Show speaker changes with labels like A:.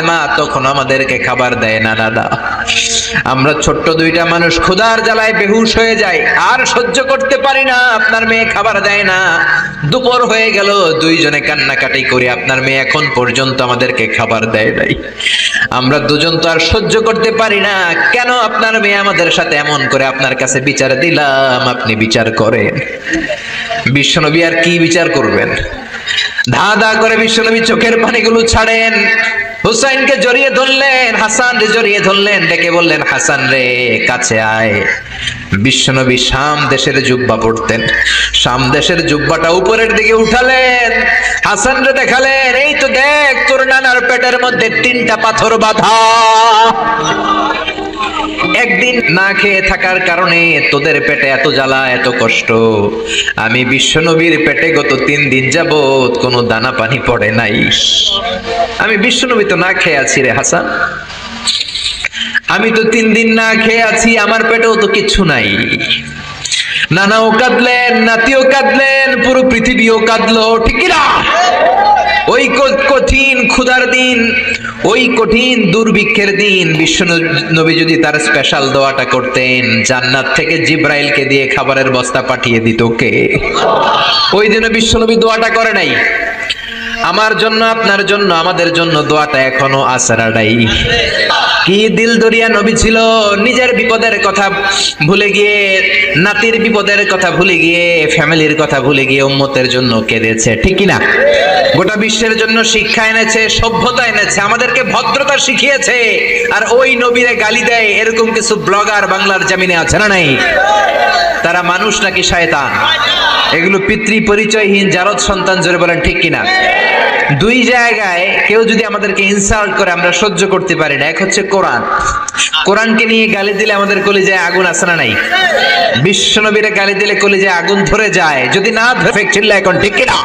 A: ফাতেমা তখন আমাদেরকে খাবার দেয় না দাদা। আমরা ছোট্ট দুইটা মানুষ ক্ষুধার জ্বালায় বেহুশ হয়ে যাই, আর সহ্য করতে পারি না, আপনার মেয়ে খাবার দেয় না। দুপুর হয়ে গেল, দুইজনে কান্নাকাটি করি, আপনার মেয়ে এখন পর্যন্ত আমাদেরকে খাবার দেয় নাই। আমরা দুজন তো আর সহ্য করতে পারি না, কেন আপনার মেয়ে আমাদের সাথে এমন করে? আপনার কাছে বিচার দিলাম, আপনি বিচার করেন। বিশ্বনবী আর কি বিচার করবেন? ধা ধা করে বিশ্বনবী চোখের পানিগুলো ছাড়েন, হুসাইনকে জড়িয়ে ধরলেন, হাসান রে জড়িয়ে ধরলেন, ডেকে বললেন, হাসান রে কাছে আয়। বিশ্বনবী শাম দেশের জুব্বা পরতেন, শাম দেশের জুব্বাটা উপরের দিকে উঠালেন, হাসান রে দেখালেন, এই তো দেখ তোর নানার পেটের মধ্যে 3টা পাথর বাঁধা। একদিন না খেয়ে থাকার কারণে তোদের পেটে এত জ্বালা, এত কষ্ট। আমি বিশ্বনবীর পেটে গত 3 দিন যাবত কোনো দানা পানি পড়ে নাই। আমি বিশ্বনবী তো না খেয়ে আছি রে হাসান, আমি তো 3 দিন না খেয়ে আছি, আমার পেটেও তো কিচ্ছু নাই। নানাও কাঁদলেন, নাতিও কাঁদলেন, পুরো পৃথিবীও কাঁদলো, ঠিক কিনা? ওই কঠিন ক্ষুধার দিন, ওই কঠিন দুর্ভিক্ষের দিন বিশ্বনবী যদি তার স্পেশাল দোয়াটা করতেন, জান্নাত থেকে জিব্রাইলকে দিয়ে খাবারের বস্তা পাঠিয়ে দিত কে? ওই দিনে বিশ্বনবী দোয়াটা করে নাই। আমার জন্য, আপনার জন্য, আমাদের জন্য দোয়াটা এখনো আসরাডাই। কি দিল দরিয়া নবী ছিল, নিজের বিপদের কথা ভুলে গিয়ে, নাতির বিপদের কথা ভুলে গিয়ে, ফ্যামিলির কথা ভুলে গিয়ে উম্মতের জন্য কেঁদেছে, ঠিক কিনা? গোটা বিশ্বের জন্য শিক্ষা এনেছে, সভ্যতা এনেছে, আমাদেরকে ভদ্রতা শিখিয়েছে। আর ওই নবীরে গালি দেয় এরকম কিছু ব্লগার বাংলার জমিনে আছে না নাই? তারা মানুষ নাকি শয়তান? এগুলো পিতৃ পরিচয়হীন জারদ সন্তান, জোরে বলেন ঠিক কিনা? দুই জায়গায় কেউ যদি আমাদেরকে ইনসাল্ট করে আমরা সহ্য করতে পারি না। এক হচ্ছে কোরআন, কোরআনকে নিয়ে গালি দিলে আমাদের কলিজায় আগুন আসে না নাই? বিশ্বনবীরে গালি দিলে কলিজায় আগুন ধরে যায়, যদি না ধরে চিল্লা এখন ঠিক কিনা?